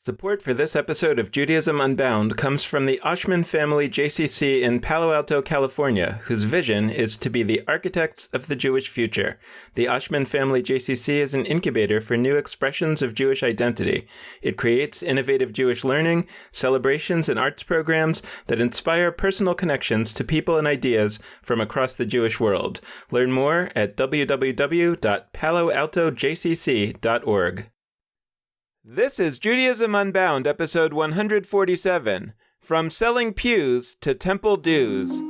Support for this episode of Judaism Unbound comes from the Oshman Family JCC in Palo Alto, California, whose vision is to be the architects of the Jewish future. The Oshman Family JCC is an incubator for new expressions of Jewish identity. It creates innovative Jewish learning, celebrations, and arts programs that inspire personal connections to people and ideas from across the Jewish world. Learn more at www.paloaltojcc.org. This is Judaism Unbound, episode 147, From Selling Pews to Temple Dues.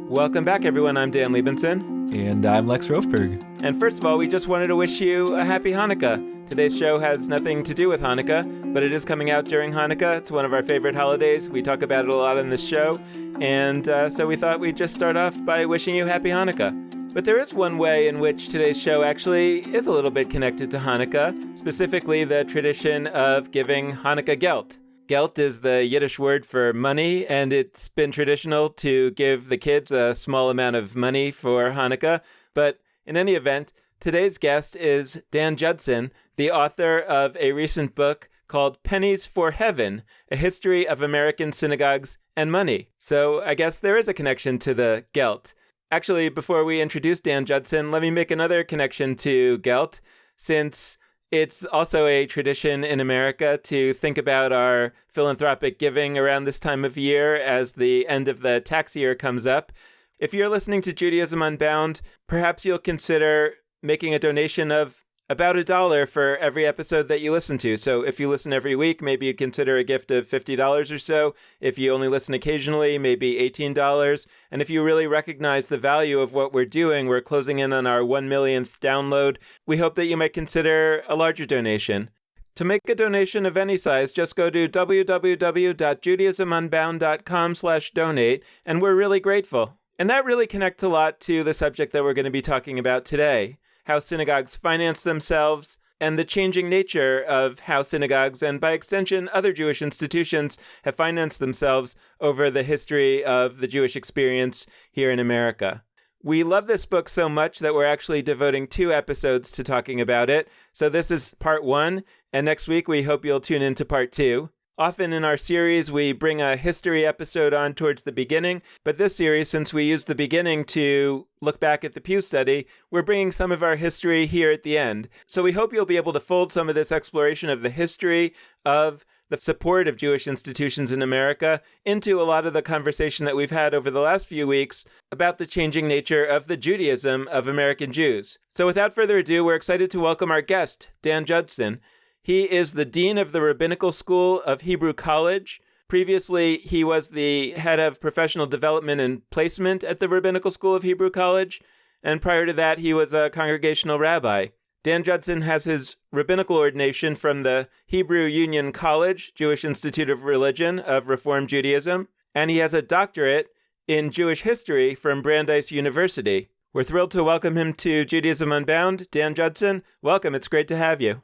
Welcome back, everyone. I'm Dan Liebenson. And I'm Lex Rofberg. And first of all, we just wanted to wish you a happy Hanukkah. Today's show has nothing to do with Hanukkah, but it is coming out during Hanukkah. It's one of our favorite holidays. We talk about it a lot in this show. And so we thought we'd just start off by wishing you happy Hanukkah. But there is one way in which today's show actually is a little bit connected to Hanukkah, specifically the tradition of giving Hanukkah gelt. Gelt is the Yiddish word for money, and it's been traditional to give the kids a small amount of money for Hanukkah. But in any event, today's guest is Dan Judson, the author of a recent book called Pennies for Heaven, A History of American Synagogues and Money. So I guess there is a connection to the gelt. Actually, before we introduce Dan Judson, let me make another connection to gelt, since it's also a tradition in America to think about our philanthropic giving around this time of year as the end of the tax year comes up. If you're listening to Judaism Unbound, perhaps you'll consider making a donation of about $1 for every episode that you listen to. So if you listen every week, maybe you'd consider a gift of $50 or so. If you only listen occasionally, maybe $18. And if you really recognize the value of what we're doing, we're closing in on our 1 millionth download. We hope that you might consider a larger donation. To make a donation of any size, just go to www.judaismunbound.com/donate, and we're really grateful. And that really connects a lot to the subject that we're going to be talking about today: how synagogues finance themselves, and the changing nature of how synagogues, and by extension other Jewish institutions, have financed themselves over the history of the Jewish experience here in America. We love this book so much that we're actually devoting 2 episodes to talking about it. So this is part 1, and next week we hope you'll tune into part 2. Often in our series, we bring a history episode on towards the beginning, but this series, since we used the beginning to look back at the Pews study, we're bringing some of our history here at the end. So we hope you'll be able to fold some of this exploration of the history of the support of Jewish institutions in America into a lot of the conversation that we've had over the last few weeks about the changing nature of the Judaism of American Jews. So without further ado, we're excited to welcome our guest, Dan Judson. He is the Dean of the Rabbinical School of Hebrew College. Previously, he was the head of professional development and placement at the Rabbinical School of Hebrew College. And prior to that, he was a congregational rabbi. Dan Judson has his rabbinical ordination from the Hebrew Union College, Jewish Institute of Religion of Reform Judaism. And he has a doctorate in Jewish history from Brandeis University. We're thrilled to welcome him to Judaism Unbound. Dan Judson, welcome. It's great to have you.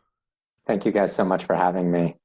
Thank you guys so much for having me.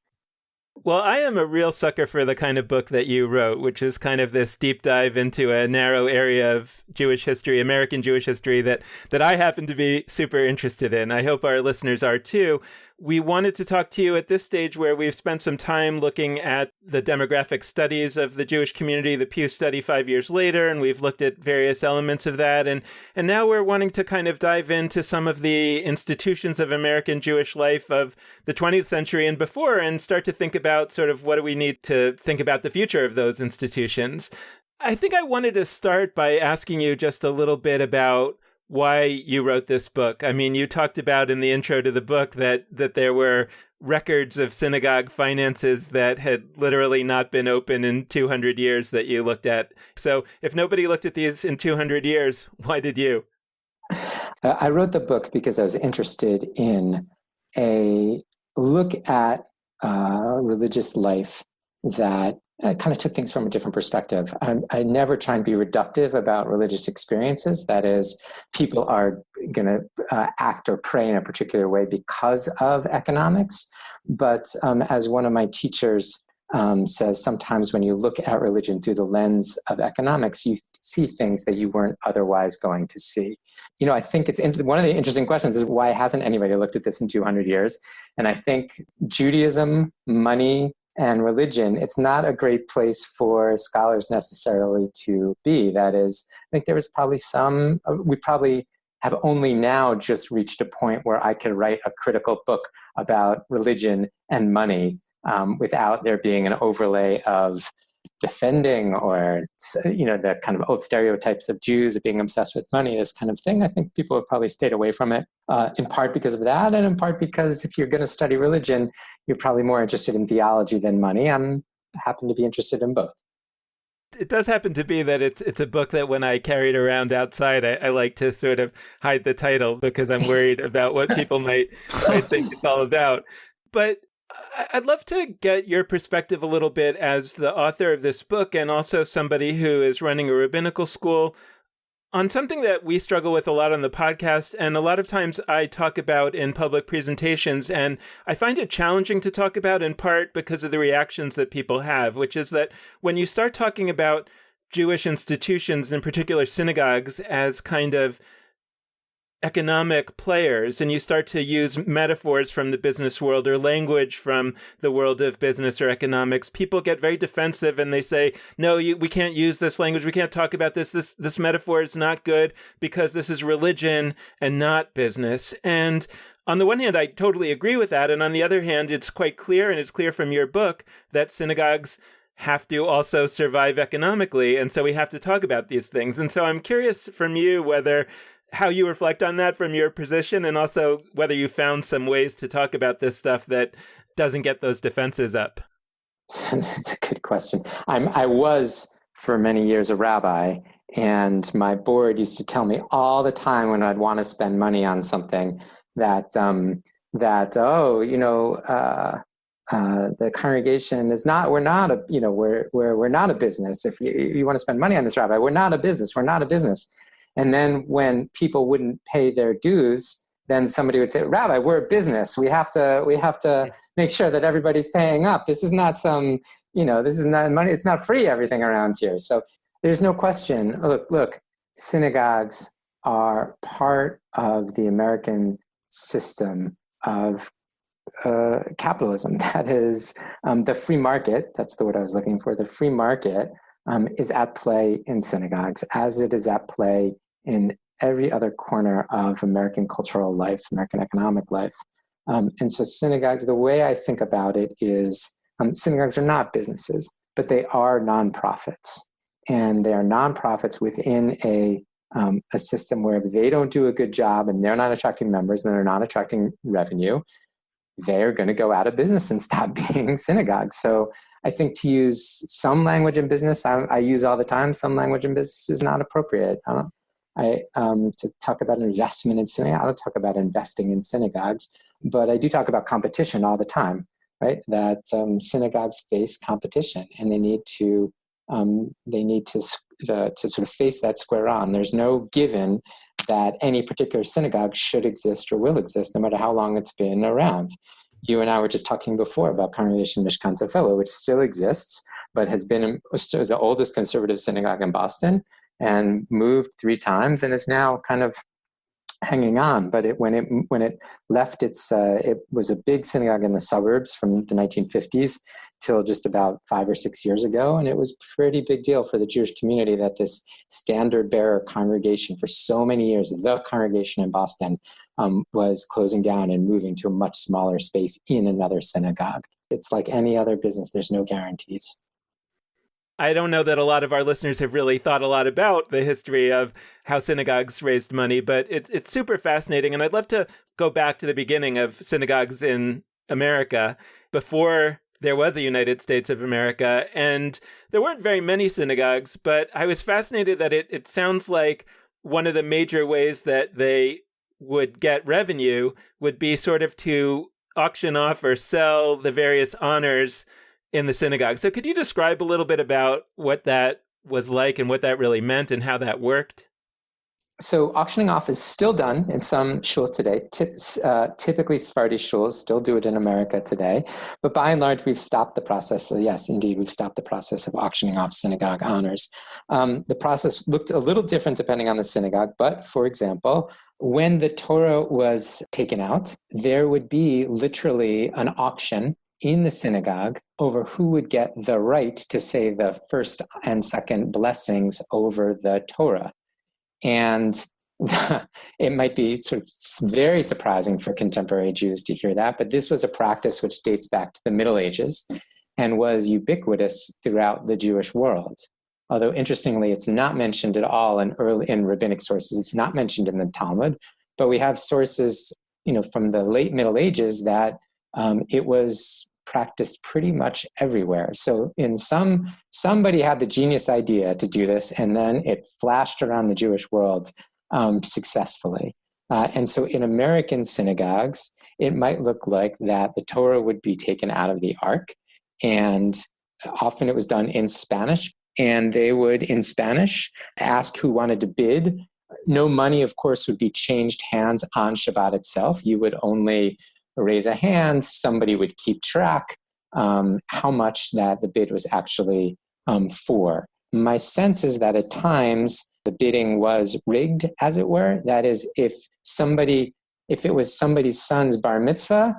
Well, I am a real sucker for the kind of book that you wrote, which is kind of this deep dive into a narrow area of Jewish history, American Jewish history, that I happen to be super interested in. I hope our listeners are too. We wanted to talk to you at this stage where we've spent some time looking at the demographic studies of the Jewish community, the Pews study 5 years later, and we've looked at various elements of that. And now we're wanting to kind of dive into some of the institutions of American Jewish life of the 20th century and before, and start to think about sort of what do we need to think about the future of those institutions. I think I wanted to start by asking you just a little bit about why you wrote this book. I mean, you talked about in the intro to the book that there were records of synagogue finances that had literally not been open in 200 years that you looked at. So if nobody looked at these in 200 years, why did you? I wrote the book because I was interested in a look at religious life that kind of took things from a different perspective. I never try and be reductive about religious experiences. That is, people are going to act or pray in a particular way because of economics. But as one of my teachers says sometimes when you look at religion through the lens of economics, you see things that you weren't otherwise going to see. I think one of the interesting questions is why hasn't anybody looked at this in 200 years? And I think Judaism, money, and religion, it's not a great place for scholars necessarily to be. That is, I think there was probably we probably have only now just reached a point where I could write a critical book about religion and money without there being an overlay of defending or, the kind of old stereotypes of Jews of being obsessed with money, this kind of thing. I think people have probably stayed away from it, in part because of that, and in part because if you're going to study religion, you're probably more interested in theology than money. I happen to be interested in both. It does happen to be that it's a book that when I carry it around outside, I like to sort of hide the title because I'm worried about what people might think it's all about. But I'd love to get your perspective a little bit as the author of this book and also somebody who is running a rabbinical school on something that we struggle with a lot on the podcast, and a lot of times I talk about in public presentations, and I find it challenging to talk about in part because of the reactions that people have, which is that when you start talking about Jewish institutions, in particular synagogues, as kind of economic players, and you start to use metaphors from the business world or language from the world of business or economics, people get very defensive and they say, no, we can't use this language. We can't talk about this. This metaphor is not good because this is religion and not business. And on the one hand, I totally agree with that. And on the other hand, it's quite clear, and it's clear from your book, that synagogues have to also survive economically. And so we have to talk about these things. And so I'm curious from you how you reflect on that from your position, and also whether you found some ways to talk about this stuff that doesn't get those defenses up. That's a good question. I was for many years a rabbi, and my board used to tell me all the time when I'd want to spend money on something that the congregation is not. We're not a we're not a business. If you want to spend money on this, rabbi, we're not a business. We're not a business. And then when people wouldn't pay their dues, then somebody would say, Rabbi, we're a business. We have to make sure that everybody's paying up. This is not this is not money. It's not free, everything around here. So there's no question. Look, synagogues are part of the American system of capitalism. That is the free market. That's the word I was looking for. The free market is at play in synagogues, as it is at play in every other corner of American cultural life, American economic life. And so synagogues, the way I think about it is synagogues are not businesses, but they are nonprofits. And they are nonprofits within a system where if they don't do a good job and they're not attracting members and they're not attracting revenue, they're going to go out of business and stop being synagogues. So I think to use some language in business, I use all the time, some language in business is not appropriate. To talk about investment in synagogues, I don't talk about investing in synagogues, but I do talk about competition all the time, right? That synagogues face competition, and they need to sort of face that square on. There's no given that any particular synagogue should exist or will exist, no matter how long it's been around. You and I were just talking before about Congregation Mishkan Tefillah, which still exists, but was the oldest conservative synagogue in Boston, and moved 3 times, and is now kind of hanging on. But when it left it was a big synagogue in the suburbs from the 1950s till just about 5 or 6 years ago, and it was a pretty big deal for the Jewish community that this standard bearer congregation for so many years, the congregation in Boston, was closing down and moving to a much smaller space in another synagogue. It's like any other business, there's no guarantees. I don't know that a lot of our listeners have really thought a lot about the history of how synagogues raised money, but it's super fascinating. And I'd love to go back to the beginning of synagogues in America before there was a United States of America. And there weren't very many synagogues, but I was fascinated that it sounds like one of the major ways that they would get revenue would be sort of to auction off or sell the various honors in the synagogue. So could you describe a little bit about what that was like and what that really meant and how that worked? So auctioning off is still done in some shuls today. Typically, Sephardi shuls still do it in America today. But by and large, we've stopped the process. So yes, indeed, we've stopped the process of auctioning off synagogue honors. The process looked a little different depending on the synagogue. But for example, when the Torah was taken out, there would be literally an auction in the synagogue over who would get the right to say the first and second blessings over the Torah. And it might be sort of very surprising for contemporary Jews to hear that, but this was a practice which dates back to the Middle Ages and was ubiquitous throughout the Jewish world. Although interestingly, it's not mentioned at all in rabbinic sources. It's not mentioned in the Talmud, but we have sources, from the late Middle Ages that it was practiced pretty much everywhere. So somebody had the genius idea to do this, and then it flashed around the Jewish world successfully. And so in American synagogues, it might look like that the Torah would be taken out of the ark, and often it was done in Spanish, and they would, in Spanish, ask who wanted to bid. No money, of course, would be changed hands on Shabbat itself. You would only raise a hand, somebody would keep track how much that the bid was actually for. My sense is that at times the bidding was rigged, as it were. That is, if it was somebody's son's bar mitzvah,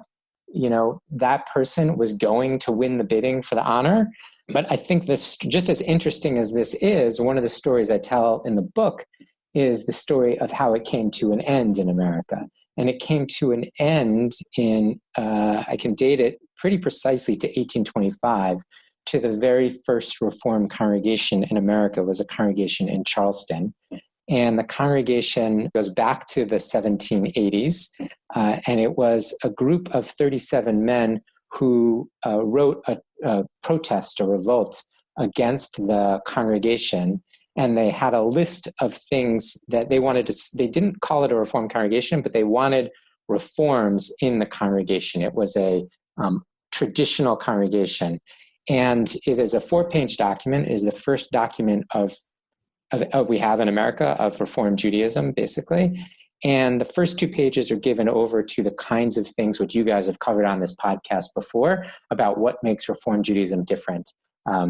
that person was going to win the bidding for the honor. But I think this, just as interesting as this is, one of the stories I tell in the book is the story of how it came to an end in America. And it came to an end in, I can date it pretty precisely to 1825, to the very first Reformed congregation in America was a congregation in Charleston. And the congregation goes back to the 1780s, and it was a group of 37 men who wrote a protest, a revolt against the congregation. And they had a list of things that they wanted to, they didn't call it a Reformed congregation, but they wanted reforms in the congregation. It was a traditional congregation. And it is a 4-page document. It is the first document of we have in America of Reformed Judaism, basically. And the first 2 pages are given over to the kinds of things which you guys have covered on this podcast before about what makes Reformed Judaism different.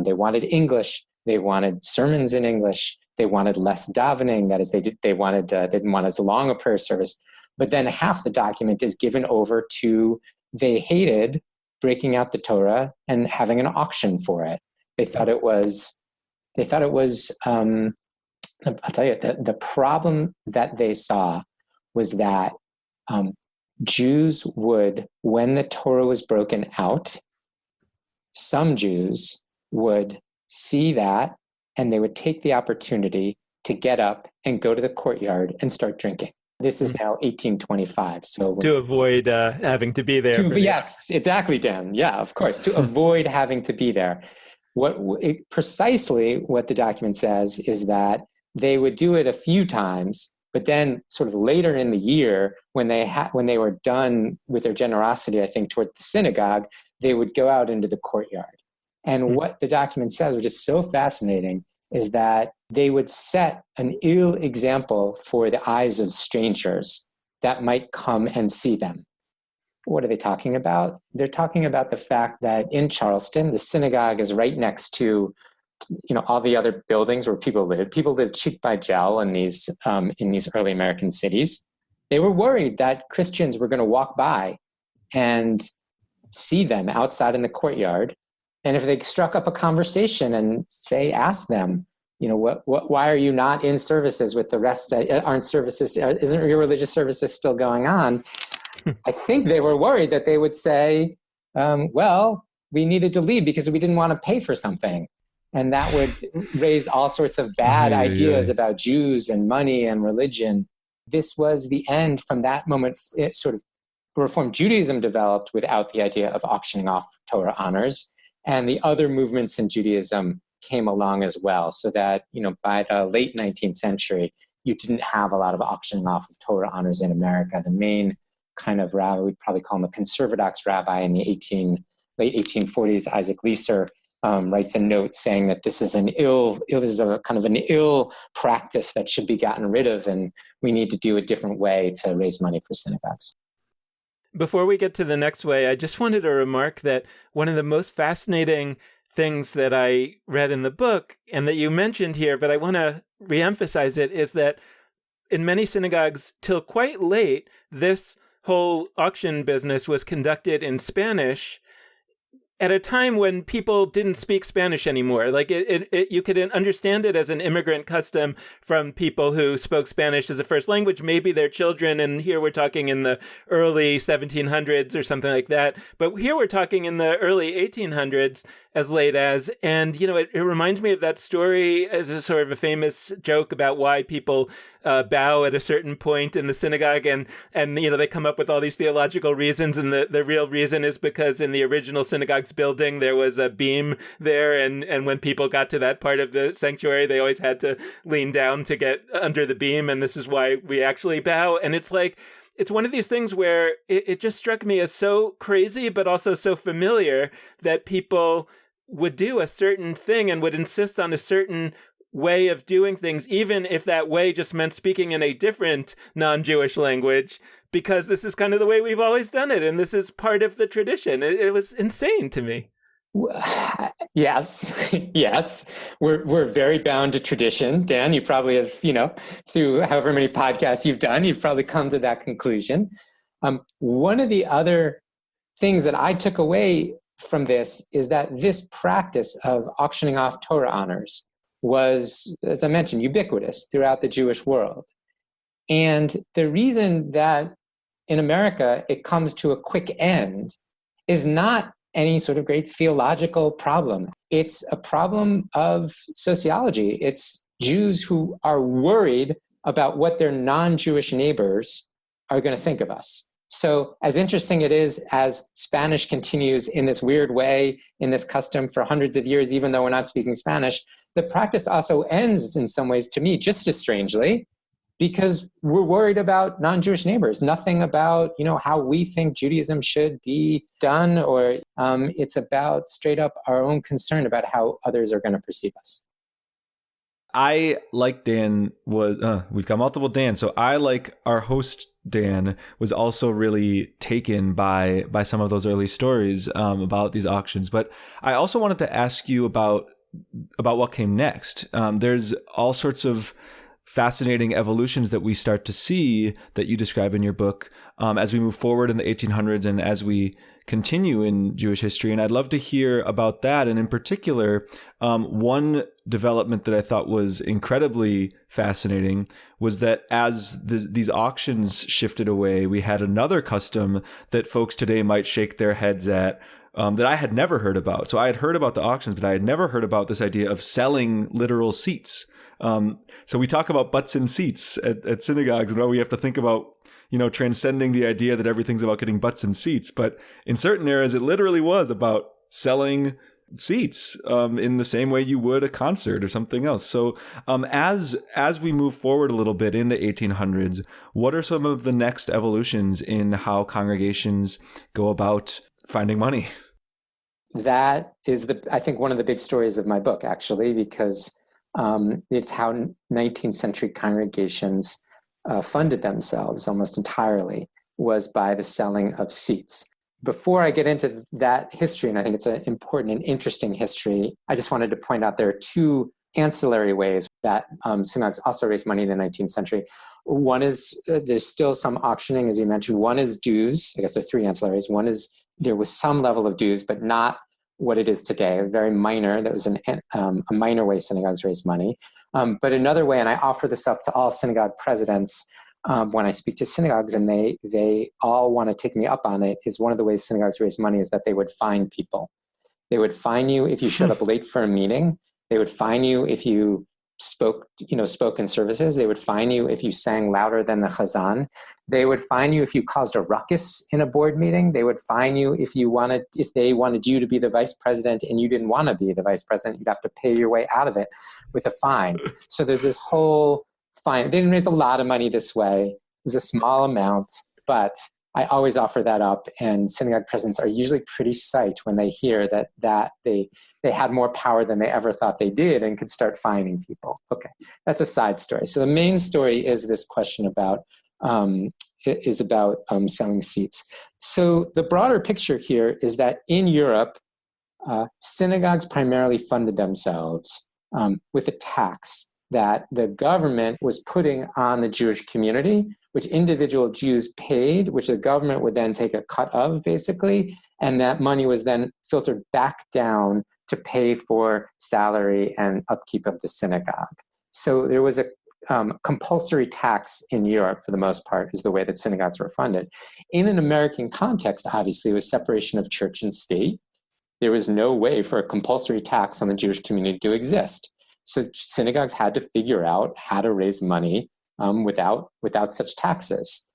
They wanted English. They wanted sermons in English. They wanted less davening. That is, they didn't want as long a prayer service. But then half the document is given over to, they hated breaking out the Torah and having an auction for it. They thought it was, I'll tell you, the problem that they saw was that Jews would, when the Torah was broken out, some Jews would see that and they would take the opportunity to get up and go to the courtyard and start drinking. This is now 1825. So to avoid having to be there. Yes, exactly, Dan. Yeah, of course, to avoid having to be there. Precisely what the document says is that they would do it a few times, but then sort of later in the year, when they were done with their generosity, I think, towards the synagogue, they would go out into the courtyard. And what the document says, which is so fascinating, is that they would set an ill example for the eyes of strangers that might come and see them. What are they talking about? They're talking about the fact that in Charleston, the synagogue is right next to, all the other buildings where people lived. People lived cheek by jowl in these early American cities. They were worried that Christians were going to walk by and see them outside in the courtyard. And if they struck up a conversation and ask them, why are you not in services with the rest? Aren't services? Isn't your religious services still going on? I think they were worried that they would say, well, we needed to leave because we didn't want to pay for something. And that would raise all sorts of bad ideas about Jews and money and religion. This was the end. From that moment, it sort of Reformed Judaism developed without the idea of auctioning off Torah honors. And the other movements in Judaism came along as well. So that, by the late 19th century, you didn't have a lot of auctioning off of Torah honors in America. The main kind of rabbi, we'd probably call him a conservadox rabbi in the late 1840s, Isaac Leeser, writes a note saying that this is this is a kind of an ill practice that should be gotten rid of, and we need to do a different way to raise money for synagogues. Before we get to the next way, I just wanted to remark that one of the most fascinating things that I read in the book, and that you mentioned here, but I want to reemphasize it, is that in many synagogues, till quite late, this whole auction business was conducted in Spanish at a time when people didn't speak Spanish anymore. Like you could understand it as an immigrant custom from people who spoke Spanish as a first language, maybe their children. And here we're talking in the early 1700s or something like that. But here we're talking in the early 1800s as late as, and, it reminds me of that story as a sort of a famous joke about why people bow at a certain point in the synagogue, and they come up with all these theological reasons, and the real reason is because in the original synagogue's building there was a beam there, and when people got to that part of the sanctuary, they always had to lean down to get under the beam, and this is why we actually bow. And it's like, it's one of these things where it just struck me as so crazy, but also so familiar, that people would do a certain thing and would insist on a certain way of doing things, even if that way just meant speaking in a different non-Jewish language, because this is kind of the way we've always done it, and this is part of the tradition. It was insane to me. Yes, yes. We're very bound to tradition. Dan, you probably have, through however many podcasts you've done, you've probably come to that conclusion. One of the other things that I took away from this is that this practice of auctioning off Torah honors was, as I mentioned, ubiquitous throughout the Jewish world. And the reason that in America it comes to a quick end is not any sort of great theological problem. It's a problem of sociology. It's Jews who are worried about what their non-Jewish neighbors are going to think of us. So as interesting it is, as Spanish continues in this weird way, in this custom for hundreds of years, even though we're not speaking Spanish, the practice also ends in some ways, to me, just as strangely, because we're worried about non-Jewish neighbors, nothing about, how we think Judaism should be done, or it's about straight up our own concern about how others are going to perceive us. I, like Dan, we've got multiple Dan, so I, like our host Dan, was also really taken by some of those early stories about these auctions. But I also wanted to ask you about what came next. There's all sorts of fascinating evolutions that we start to see that you describe in your book as we move forward in the 1800s and as we continue in Jewish history. And I'd love to hear about that. And in particular, one development that I thought was incredibly fascinating was that as these auctions shifted away, we had another custom that folks today might shake their heads at, that I had never heard about. So I had heard about the auctions, but I had never heard about this idea of selling literal seats. So we talk about butts in seats at synagogues, and we have to think about, transcending the idea that everything's about getting butts in seats. But in certain areas, it literally was about selling seats in the same way you would a concert or something else. So as we move forward a little bit in the 1800s, what are some of the next evolutions in how congregations go about finding money? That is, I think, one of the big stories of my book, actually, because it's how 19th century congregations funded themselves almost entirely, was by the selling of seats. Before I get into that history, and I think it's an important and interesting history, I just wanted to point out there are two ancillary ways that synagogues also raised money in the 19th century. One is there's still some auctioning, as you mentioned. One is dues. I guess there are three ancillaries. One is there was some level of dues, but not what it is today, very minor. That was a minor way synagogues raised money. But another way, and I offer this up to all synagogue presidents when I speak to synagogues, and they all want to take me up on it, is one of the ways synagogues raise money is that they would fine people. They would fine you if you showed up late for a meeting. They would fine you if you spoke in services. They would fine you if you sang louder than the chazan. They would fine you if you caused a ruckus in a board meeting. They would fine you if they wanted you to be the vice president and you didn't want to be the vice president. You'd have to pay your way out of it with a fine. So there's this whole fine. They didn't raise a lot of money this way. It was a small amount, but I always offer that up, and synagogue presidents are usually pretty psyched when they hear that they had more power than they ever thought they did and could start fining people. Okay, that's a side story. So the main story is this question about selling seats. So the broader picture here is that in Europe, synagogues primarily funded themselves with a tax that the government was putting on the Jewish community, which individual Jews paid, which the government would then take a cut of, basically, and that money was then filtered back down to pay for salary and upkeep of the synagogue. So there was a compulsory tax in Europe, for the most part, is the way that synagogues were funded. In an American context, obviously, it was separation of church and state. There was no way for a compulsory tax on the Jewish community to exist. So synagogues had to figure out how to raise money without such taxes.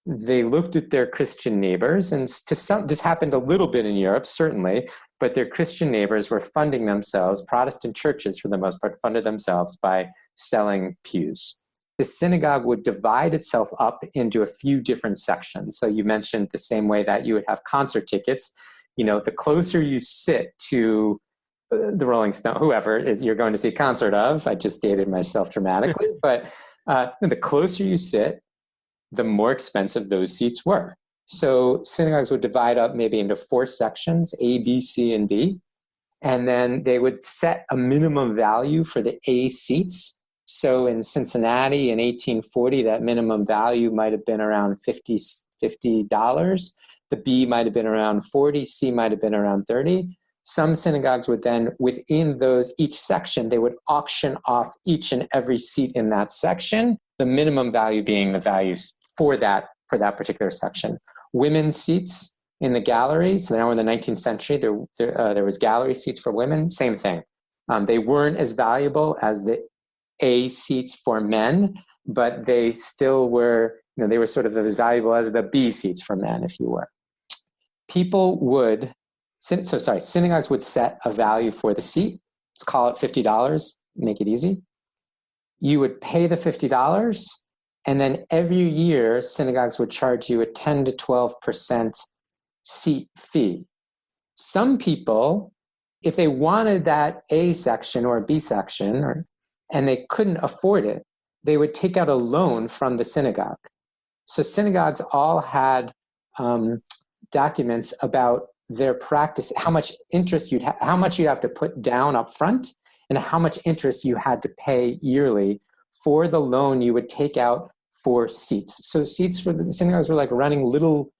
They looked at their Christian neighbors, and this happened a little bit in Europe, certainly, but their Christian neighbors were funding themselves. Protestant churches, for the most part, funded themselves by selling pews. The synagogue would divide itself up into a few different sections. So you mentioned the same way that you would have concert tickets. The closer you sit to the Rolling Stone, whoever is you're going to see a concert of, I just dated myself dramatically, but the closer you sit, the more expensive those seats were. So synagogues would divide up maybe into 4 sections, A, B, C, and D, and then they would set a minimum value for the A seats. So in Cincinnati in 1840, that minimum value might have been around $50. The B might have been around 40, C might have been around 30. Some synagogues would then, within each section, they would auction off each and every seat in that section, the minimum value being the values for that particular section. Women's seats in the gallery, so now in the 19th century, there was gallery seats for women, same thing. They weren't as valuable as the A seats for men, but they still were, they were sort of as valuable as the B seats for men, if you were. Synagogues would set a value for the seat. Let's call it $50, make it easy. You would pay the $50, and then every year, synagogues would charge you a 10 to 12% seat fee. Some people, if they wanted that A section or B section, and they couldn't afford it, they would take out a loan from the synagogue. So synagogues all had documents about their practice, how much interest how much you have to put down up front, and how much interest you had to pay yearly for the loan you would take out for seats. So seats for the synagogues were like running little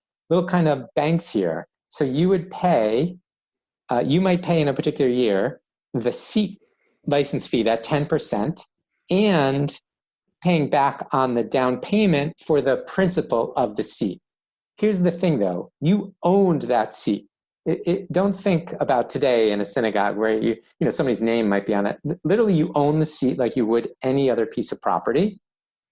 kind of banks here. So you would pay, you might pay in a particular year the seat license fee, that 10%, and paying back on the down payment for the principal of the seat. Here's the thing, though. You owned that seat. Don't think about today in a synagogue where somebody's name might be on it. Literally, you own the seat like you would any other piece of property.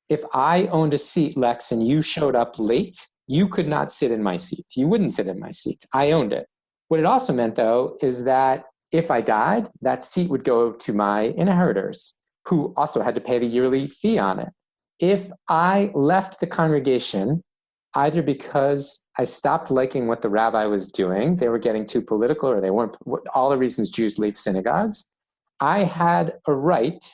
If I owned a seat, Lex, and you showed up late, you could not sit in my seat. You wouldn't sit in my seat. I owned it. What it also meant, though, is that if I died, that seat would go to my inheritors, who also had to pay the yearly fee on it. If I left the congregation, either because I stopped liking what the rabbi was doing, they were getting too political, or they weren't, all the reasons Jews leave synagogues, I had a right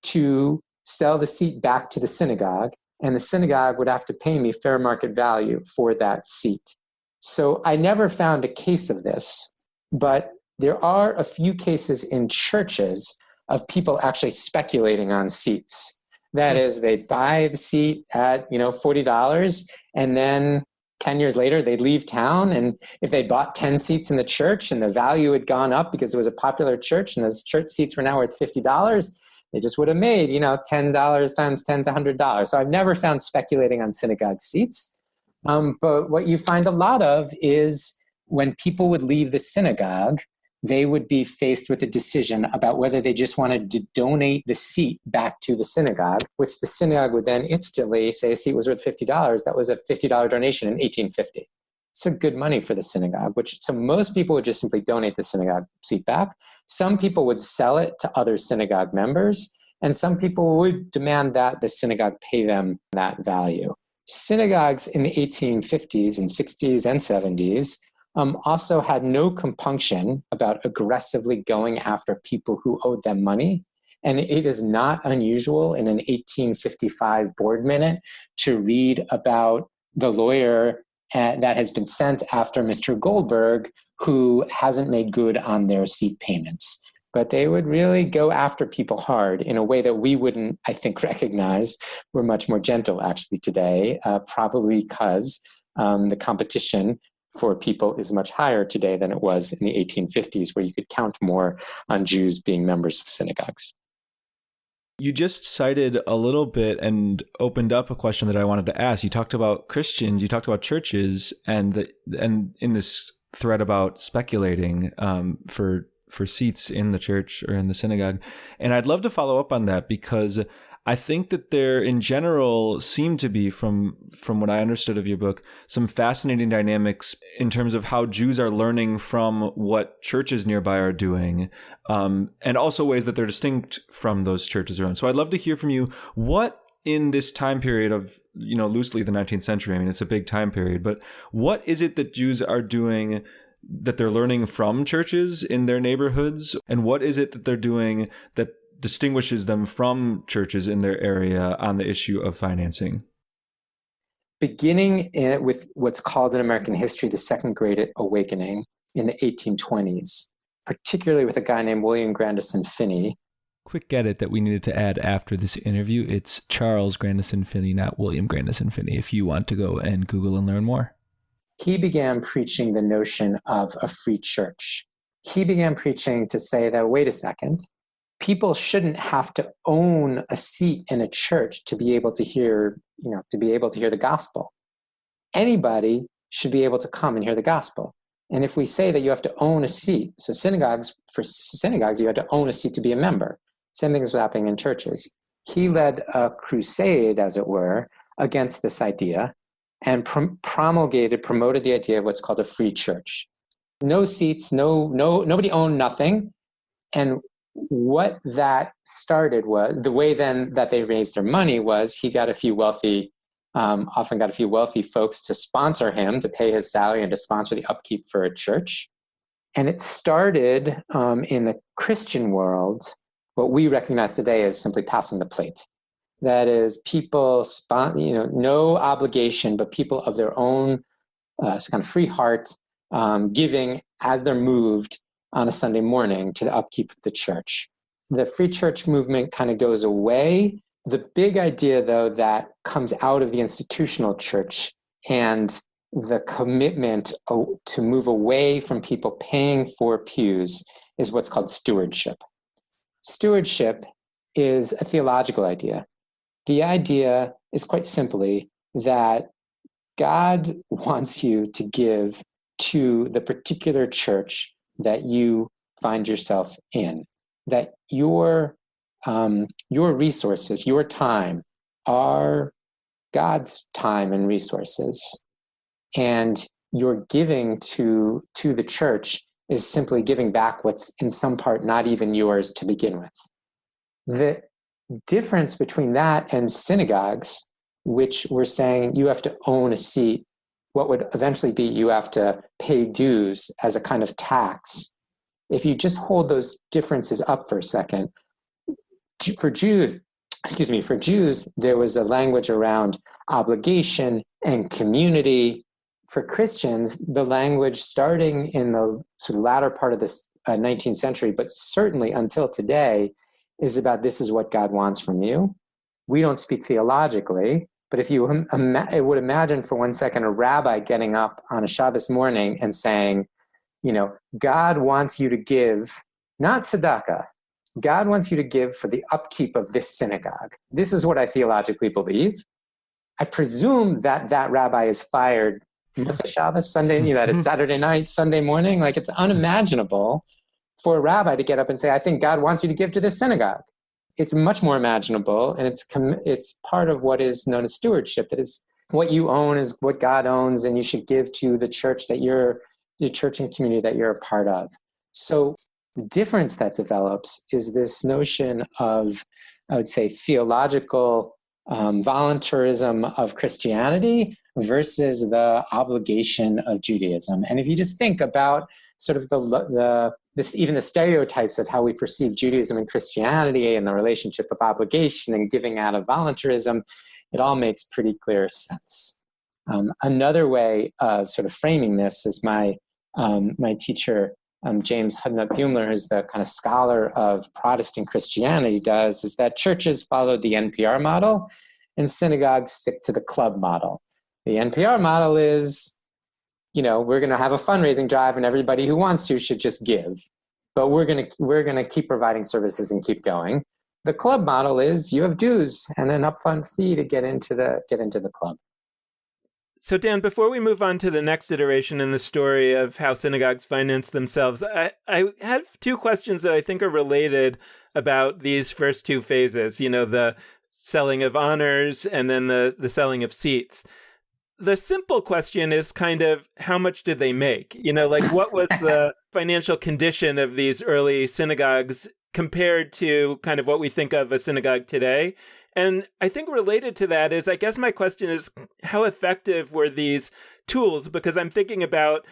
to sell the seat back to the synagogue, and the synagogue would have to pay me fair market value for that seat. So I never found a case of this, but there are a few cases in churches of people actually speculating on seats. That is, they'd buy the seat at, $40, and then 10 years later, they'd leave town. And if they bought 10 seats in the church and the value had gone up because it was a popular church and those church seats were now worth $50, they just would have made, $10 times 10 is $100. So I've never found speculating on synagogue seats. But what you find a lot of is when people would leave the synagogue, they would be faced with a decision about whether they just wanted to donate the seat back to the synagogue, which the synagogue would then instantly say a seat was worth $50. That was a $50 donation in 1850. So good money for the synagogue, so most people would just simply donate the synagogue seat back. Some people would sell it to other synagogue members, and some people would demand that the synagogue pay them that value. Synagogues in the 1850s and 60s and 70s also had no compunction about aggressively going after people who owed them money. And it is not unusual in an 1855 board minute to read about the lawyer that has been sent after Mr. Goldberg, who hasn't made good on their seat payments. But they would really go after people hard in a way that we wouldn't, I think, recognize. We're much more gentle, actually, today, probably because the competition for people is much higher today than it was in the 1850s, where you could count more on Jews being members of synagogues. You just cited a little bit and opened up a question that I wanted to ask. You talked about Christians, you talked about churches, and in this thread about speculating for seats in the church or in the synagogue. And I'd love to follow up on that, because I think that there in general seem to be, from what I understood of your book, some fascinating dynamics in terms of how Jews are learning from what churches nearby are doing, and also ways that they're distinct from those churches around. So I'd love to hear from you, what in this time period of, loosely the 19th century, I mean, it's a big time period, but what is it that Jews are doing that they're learning from churches in their neighborhoods? And what is it that they're doing that distinguishes them from churches in their area on the issue of financing? Beginning with what's called in American history the Second Great Awakening in the 1820s, particularly with a guy named William Grandison Finney. Quick edit that we needed to add after this interview. It's Charles Grandison Finney, not William Grandison Finney, if you want to go and Google and learn more. He began preaching the notion of a free church. He began preaching to say that, wait a second, people shouldn't have to own a seat in a church to be able to hear, the gospel. Anybody should be able to come and hear the gospel. And if we say that you have to own a seat, so for synagogues, you had to own a seat to be a member. Same thing is happening in churches. He led a crusade, as it were, against this idea, and promoted the idea of what's called a free church. No seats, nobody owned nothing. And what that started was, the way then that they raised their money was, he got often got a few wealthy folks to sponsor him, to pay his salary and to sponsor the upkeep for a church. And it started in the Christian world, what we recognize today as simply passing the plate. That is, people, no obligation, but people of their own kind of free heart, giving as they're moved on a Sunday morning to the upkeep of the church. The free church movement kind of goes away. The big idea, though, that comes out of the institutional church and the commitment to move away from people paying for pews is what's called stewardship. Stewardship is a theological idea. The idea is quite simply that God wants you to give to the particular church that you find yourself in, that your resources, your time, are God's time and resources. And your giving to the church is simply giving back what's in some part not even yours to begin with. The difference between that and synagogues, which were saying you have to own a seat, what would eventually be you have to pay dues as a kind of tax. If you just hold those differences up for a second, for Jews, there was a language around obligation and community. For Christians, the language starting in the sort of latter part of this 19th century, but certainly until today, is about this is what God wants from you. We don't speak theologically, but if you would imagine for 1 second a rabbi getting up on a Shabbos morning and saying, God wants you to give, not tzedakah, God wants you to give for the upkeep of this synagogue. This is what I theologically believe. I presume that rabbi is fired. What's a Shabbos? Sunday, that is Saturday night, Sunday morning. Like, it's unimaginable for a rabbi to get up and say, I think God wants you to give to this synagogue. It's much more imaginable, and it's part of what is known as stewardship. That is, what you own is what God owns, and you should give to the church the church and community that you're a part of. So the difference that develops is this notion of, I would say, theological voluntarism of Christianity versus the obligation of Judaism. And if you just think about sort of even the stereotypes of how we perceive Judaism and Christianity and the relationship of obligation and giving out of voluntarism, it all makes pretty clear sense. Another way of sort of framing this is my teacher, James Hudnut Bumler, who's the kind of scholar of Protestant Christianity, does, is that churches followed the NPR model and synagogues stick to the club model. The NPR model is, we're going to have a fundraising drive and everybody who wants to should just give, but we're going to keep providing services and keep going. The club model is you have dues and an upfront fee to get into the club. So, Dan, before we move on to the next iteration in the story of how synagogues finance themselves, I have two questions that I think are related about these first two phases, the selling of honors and then the selling of seats. The simple question is kind of, how much did they make? What was the financial condition of these early synagogues compared to kind of what we think of a synagogue today? And I think related to that is, I guess my question is, how effective were these tools? Because I'm thinking about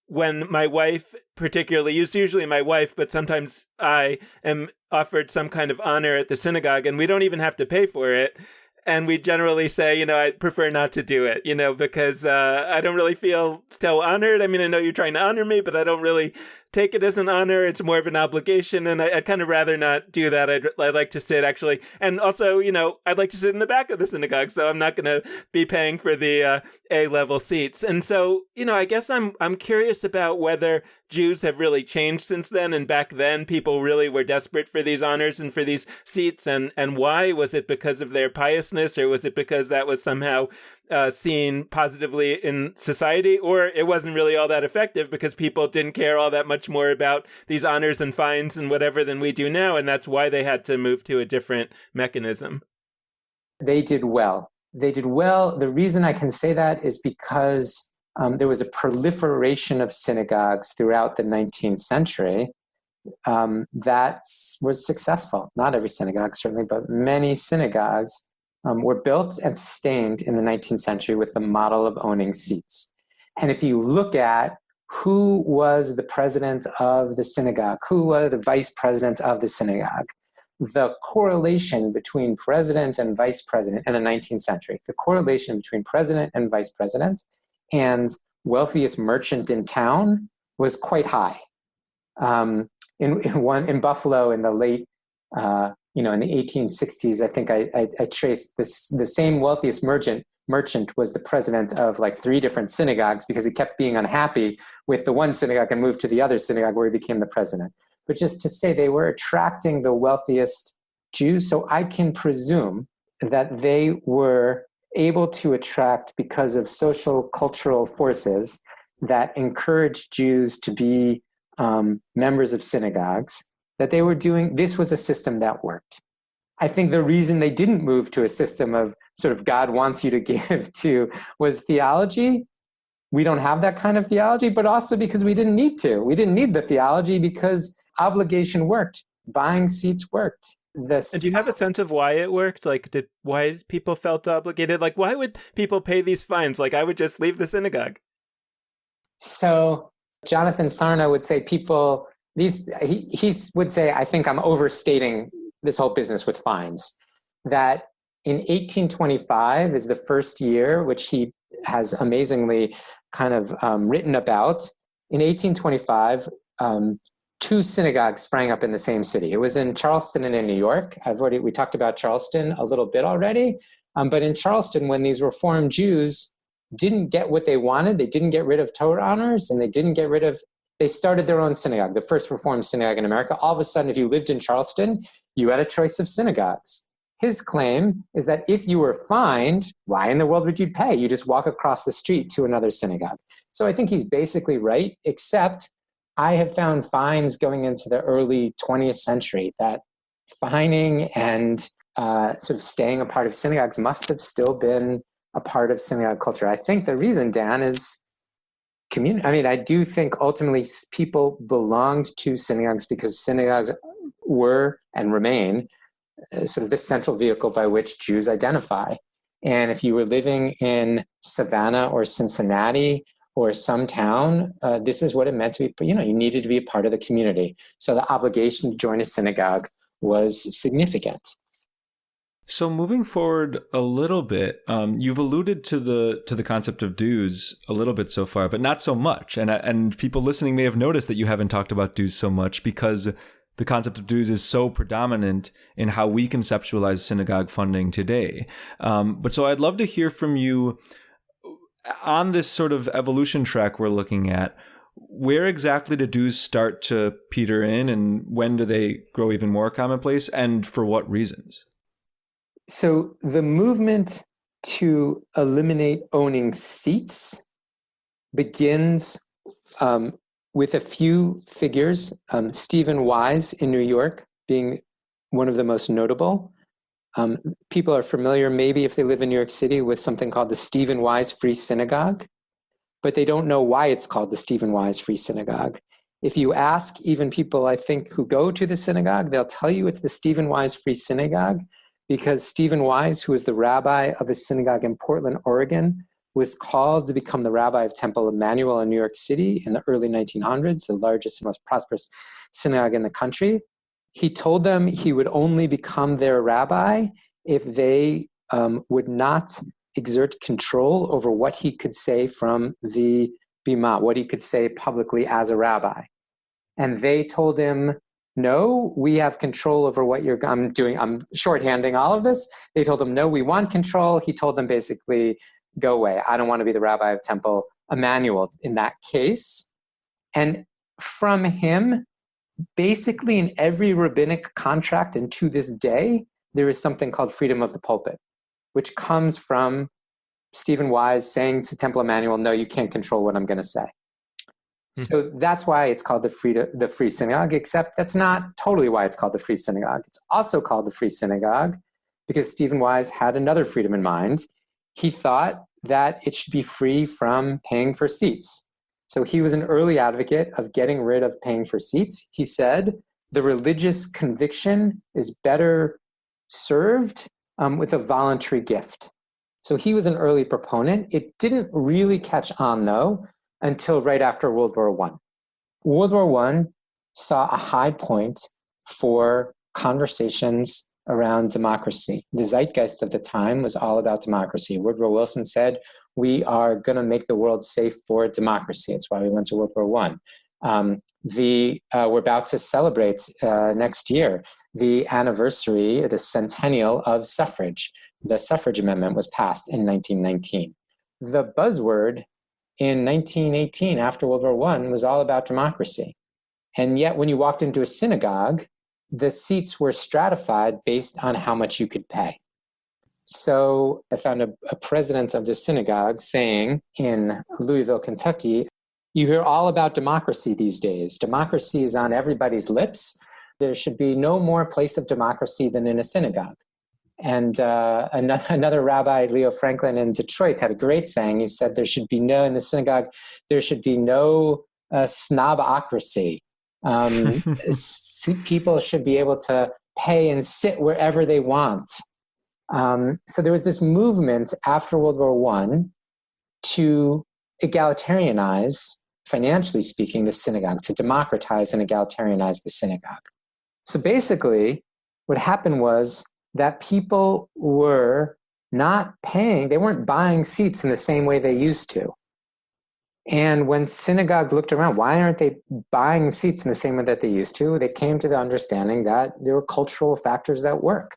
when my wife, particularly, it's usually my wife, but sometimes I am offered some kind of honor at the synagogue and we don't even have to pay for it. And we generally say, I prefer not to do it, because I don't really feel so honored. I mean, I know you're trying to honor me, but I don't really take it as an honor. It's more of an obligation. And I'd kind of rather not do that. I'd like to sit actually. And also, I'd like to sit in the back of the synagogue. So I'm not going to be paying for the A-level seats. And so, I guess I'm curious about whether Jews have really changed since then. And back then, people really were desperate for these honors and for these seats. And why? Was it because of their piousness, or was it because that was somehow seen positively in society, or it wasn't really all that effective because people didn't care all that much more about these honors and fines and whatever than we do now, and that's why they had to move to a different mechanism? They did well. The reason I can say that is because there was a proliferation of synagogues throughout the 19th century that was successful. Not every synagogue, certainly, but many synagogues were built and sustained in the 19th century with the model of owning seats. And if you look at who was the president of the synagogue, who was the vice president of the synagogue, the correlation between president and vice president in the 19th century, the correlation between president and vice president and wealthiest merchant in town was quite high. In Buffalo in the late in the 1860s, I think I traced this. The same wealthiest merchant was the president of like 3 different synagogues because he kept being unhappy with the one synagogue and moved to the other synagogue where he became the president. But just to say, they were attracting the wealthiest Jews, so I can presume that they were able to attract because of social cultural forces that encouraged Jews to be members of synagogues, that they were doing, this was a system that worked. I think the reason they didn't move to a system of sort of God wants you to give to was theology. We don't have that kind of theology, but also because we didn't need to. We didn't need the theology because obligation worked. Buying seats worked. And do you have a sense of why it worked? Why people felt obligated? Why would people pay these fines? I would just leave the synagogue. So Jonathan Sarna would say he would say, I think I'm overstating this whole business with fines, that in 1825 is the first year, which he has amazingly kind of written about. In 1825, 2 synagogues sprang up in the same city. It was in Charleston and in New York. We talked about Charleston a little bit already, but in Charleston, when these Reformed Jews didn't get what they wanted, they didn't get rid of Torah honors, and they started their own synagogue, the first Reformed synagogue in America. All of a sudden, if you lived in Charleston, you had a choice of synagogues. His claim is that if you were fined, why in the world would you pay? You just walk across the street to another synagogue. So I think he's basically right, except I have found fines going into the early 20th century that fining and sort of staying a part of synagogues must have still been a part of synagogue culture. I think the reason, Dan, is community. I mean, I do think ultimately people belonged to synagogues because synagogues were and remain sort of the central vehicle by which Jews identify. And if you were living in Savannah or Cincinnati or some town, this is what it meant to be, you needed to be a part of the community. So the obligation to join a synagogue was significant. So moving forward a little bit, you've alluded to the concept of dues a little bit so far, but not so much. And people listening may have noticed that you haven't talked about dues so much because the concept of dues is so predominant in how we conceptualize synagogue funding today. But so I'd love to hear from you on this sort of evolution track we're looking at. Where exactly do dues start to peter in, and when do they grow even more commonplace, and for what reasons? So the movement to eliminate owning seats begins with a few figures, Stephen Wise in New York being one of the most notable. People are familiar, maybe if they live in New York City, with something called the Stephen Wise Free Synagogue, but they don't know why it's called the Stephen Wise Free Synagogue. If you ask even people, I think, who go to the synagogue, they'll tell you it's the Stephen Wise Free Synagogue because Stephen Wise, who was the rabbi of a synagogue in Portland, Oregon, was called to become the rabbi of Temple Emmanuel in New York City in the early 1900s, the largest and most prosperous synagogue in the country. He told them he would only become their rabbi if they would not exert control over what he could say from the bima, what he could say publicly as a rabbi. And they told him, no, we have control over what you're, I'm shorthanding all of this. They told him, no, we want control. He told them basically, go away. I don't want to be the rabbi of Temple Emmanuel in that case. And from him, basically in every rabbinic contract, and to this day, there is something called freedom of the pulpit, which comes from Stephen Wise saying to Temple Emmanuel, no, you can't control what I'm going to say. So that's why it's called the Free Synagogue, except that's not totally why it's called the Free Synagogue. It's also called the Free Synagogue because Stephen Wise had another freedom in mind. He thought that it should be free from paying for seats. So he was an early advocate of getting rid of paying for seats. He said the religious conviction is better served with a voluntary gift. So he was an early proponent. It didn't really catch on, though, until right after World War I. World War I saw a high point for conversations around democracy. The zeitgeist of the time was all about democracy. Woodrow Wilson said, we are going to make the world safe for democracy. That's why we went to World War I. We're about to celebrate next year the anniversary, the centennial of suffrage. The suffrage amendment was passed in 1919. The buzzword in 1918, after World War I, was all about democracy. And yet when you walked into a synagogue, the seats were stratified based on how much you could pay. So I found a president of the synagogue saying in Louisville, Kentucky, you hear all about democracy these days. Democracy is on everybody's lips. There should be no more place of democracy than in a synagogue. And another rabbi, Leo Franklin in Detroit, had a great saying. He said, in the synagogue, there should be no snobocracy. People should be able to pay and sit wherever they want. So there was this movement after World War I to egalitarianize, financially speaking, the synagogue, to democratize and egalitarianize the synagogue. So basically, what happened was that people were not paying, they weren't buying seats in the same way they used to. And when synagogues looked around, why aren't they buying seats in the same way that they used to? They came to the understanding that there were cultural factors that work.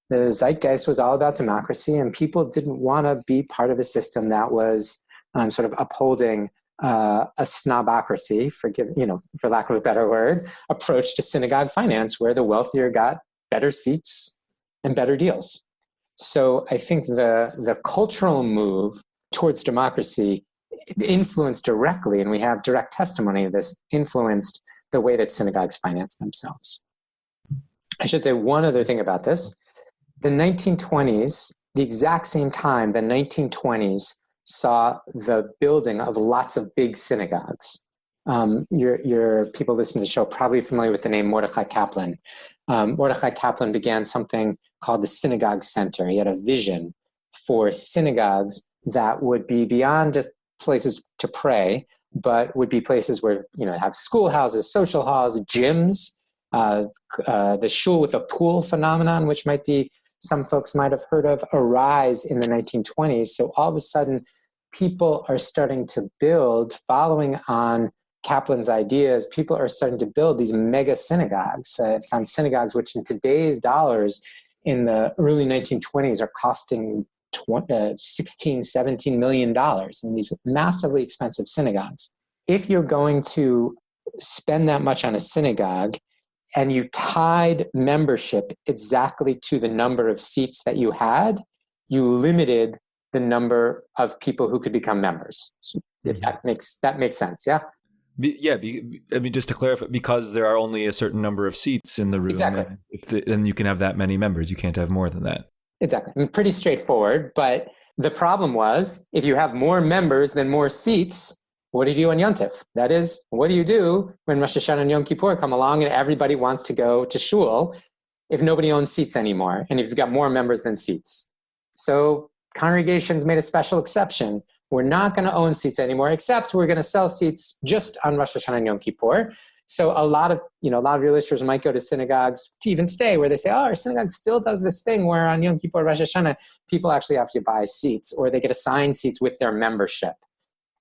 The zeitgeist was all about democracy, and people didn't want to be part of a system that was sort of upholding a snobocracy, for lack of a better word, approach to synagogue finance, where the wealthier got better seats and better deals. So I think the cultural move towards democracy influenced directly, and we have direct testimony of this, influenced the way that synagogues finance themselves. I should say one other thing about this. The 1920s, the exact same time, the 1920s saw the building of lots of big synagogues. Your people listening to the show are probably familiar with the name Mordechai Kaplan. Mordechai Kaplan began something called the Synagogue Center. He had a vision for synagogues that would be beyond just places to pray, but would be places where, have schoolhouses, social halls, gyms, the shul with a pool phenomenon, which might be some folks might have heard of, arise in the 1920s. So all of a sudden, people are starting to build, following on Kaplan's ideas, people are starting to build these mega synagogues. Found synagogues which in today's dollars in the early 1920s are costing $16, $17 million in these massively expensive synagogues. If you're going to spend that much on a synagogue and you tied membership exactly to the number of seats that you had, you limited the number of people who could become members. So if that makes sense, yeah? Just to clarify, because there are only a certain number of seats in the room, exactly. Then you can have that many members. You can't have more than that. Exactly. Pretty straightforward. But the problem was, if you have more members than more seats, what do you do on Yom Tov? That is, what do you do when Rosh Hashanah and Yom Kippur come along and everybody wants to go to shul if nobody owns seats anymore and if you've got more members than seats? So congregations made a special exception. We're not going to own seats anymore, except we're going to sell seats just on Rosh Hashanah and Yom Kippur. So a lot of your listeners might go to synagogues even today where they say, our synagogue still does this thing where on Yom Kippur, Rosh Hashanah, people actually have to buy seats or they get assigned seats with their membership.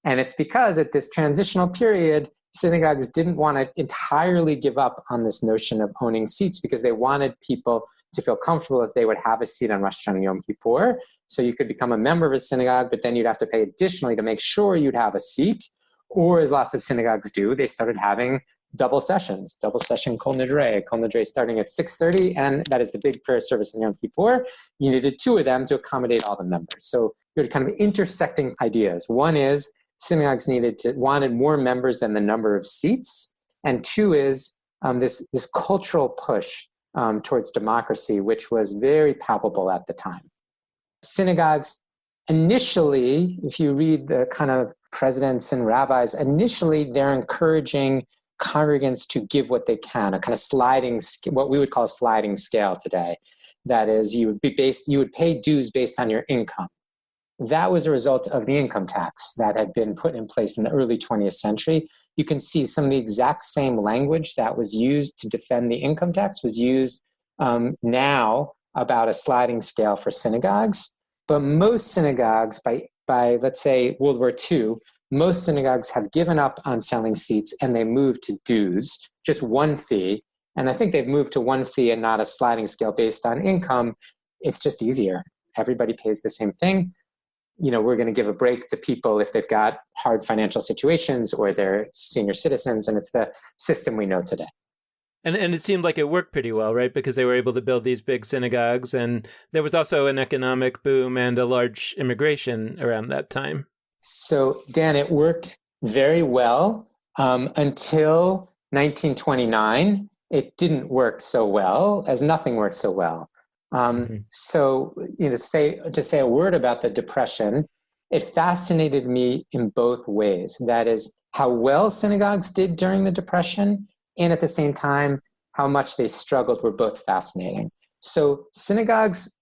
And it's because at this transitional period, synagogues didn't want to entirely give up on this notion of owning seats because they wanted people to feel comfortable that they would have a seat on Rosh Hashanah and Yom Kippur. So you could become a member of a synagogue, but then you'd have to pay additionally to make sure you'd have a seat. Or as lots of synagogues do, they started having double session Kol Nidre starting at 6:30, and that is the big prayer service in Yom Kippur. You needed two of them to accommodate all the members. So you had kind of intersecting ideas. One is synagogues wanted more members than the number of seats, and two is this cultural push towards democracy, which was very palpable at the time. Synagogues initially, if you read the kind of presidents and rabbis, initially they're encouraging congregants to give what they can, a kind of what we would call a sliding scale today. That is, you would pay dues based on your income. That was a result of the income tax that had been put in place in the early 20th century. You can see some of the exact same language that was used to defend the income tax was used now about a sliding scale for synagogues. But most synagogues, by let's say World War II, most synagogues have given up on selling seats and they moved to dues, just one fee. And I think they've moved to one fee and not a sliding scale based on income. It's just easier. Everybody pays the same thing. We're going to give a break to people if they've got hard financial situations or they're senior citizens, and it's the system we know today. And it seemed like it worked pretty well, right? Because they were able to build these big synagogues, and there was also an economic boom and a large immigration around that time. So, Dan, it worked very well until 1929. It didn't work so well, as nothing worked so well. So, to say a word about the Depression, it fascinated me in both ways. That is, how well synagogues did during the Depression, and at the same time, how much they struggled were both fascinating. So synagogues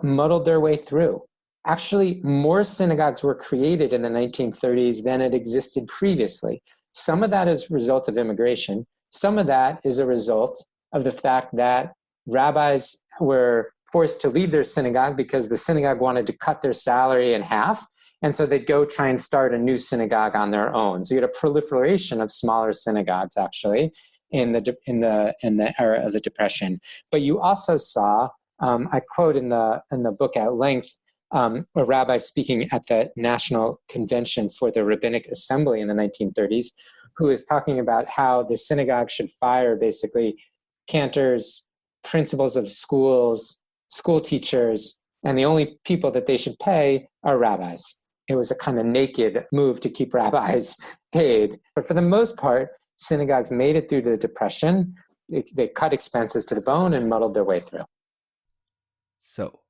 muddled their way through. Actually, more synagogues were created in the 1930s than had existed previously. Some of that is a result of immigration. Some of that is a result of the fact that rabbis were forced to leave their synagogue because the synagogue wanted to cut their salary in half. And so they'd go try and start a new synagogue on their own. So you had a proliferation of smaller synagogues, actually, in the era of the Depression. But you also saw, I quote in the book at length, a rabbi speaking at the National Convention for the Rabbinic Assembly in the 1930s, who is talking about how the synagogue should fire basically cantors, principals of schools, school teachers, and the only people that they should pay are rabbis. It was a kind of naked move to keep rabbis paid. But for the most part, synagogues made it through the Depression. They cut expenses to the bone and muddled their way through. So,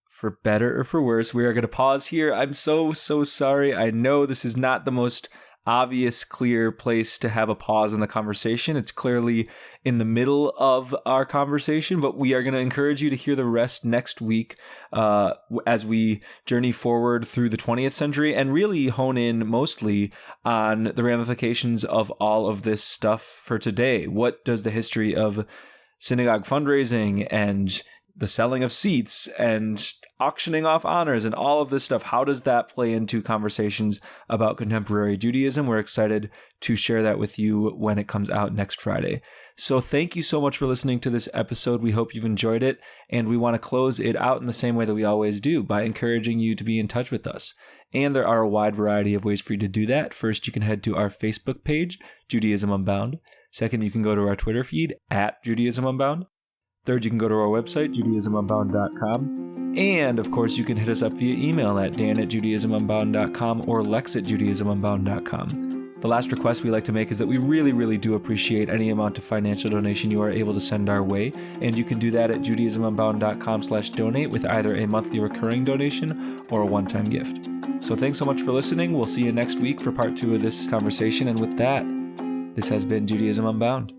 for better or for worse, we are going to pause here. I'm so sorry. I know this is not the most obvious, clear place to have a pause in the conversation. It's clearly in the middle of our conversation, but we are going to encourage you to hear the rest next week as we journey forward through the 20th century and really hone in mostly on the ramifications of all of this stuff for today. What does the history of synagogue fundraising and the selling of seats and auctioning off honors and all of this stuff, how does that play into conversations about contemporary Judaism? We're excited to share that with you when it comes out next Friday. So thank you so much for listening to this episode. We hope you've enjoyed it, and we want to close it out in the same way that we always do, by encouraging you to be in touch with us. And there are a wide variety of ways for you to do that. First, you can head to our Facebook page, Judaism Unbound. Second, you can go to our Twitter feed, @Judaism Unbound. Third, you can go to our website, judaismunbound.com. And, of course, you can hit us up via email at dan@judaismunbound.com or lex@judaismunbound.com. The last request we like to make is that we really, really do appreciate any amount of financial donation you are able to send our way. And you can do that at judaismunbound.com/donate with either a monthly recurring donation or a one-time gift. So thanks so much for listening. We'll see you next week for part 2 of this conversation. And with that, this has been Judaism Unbound.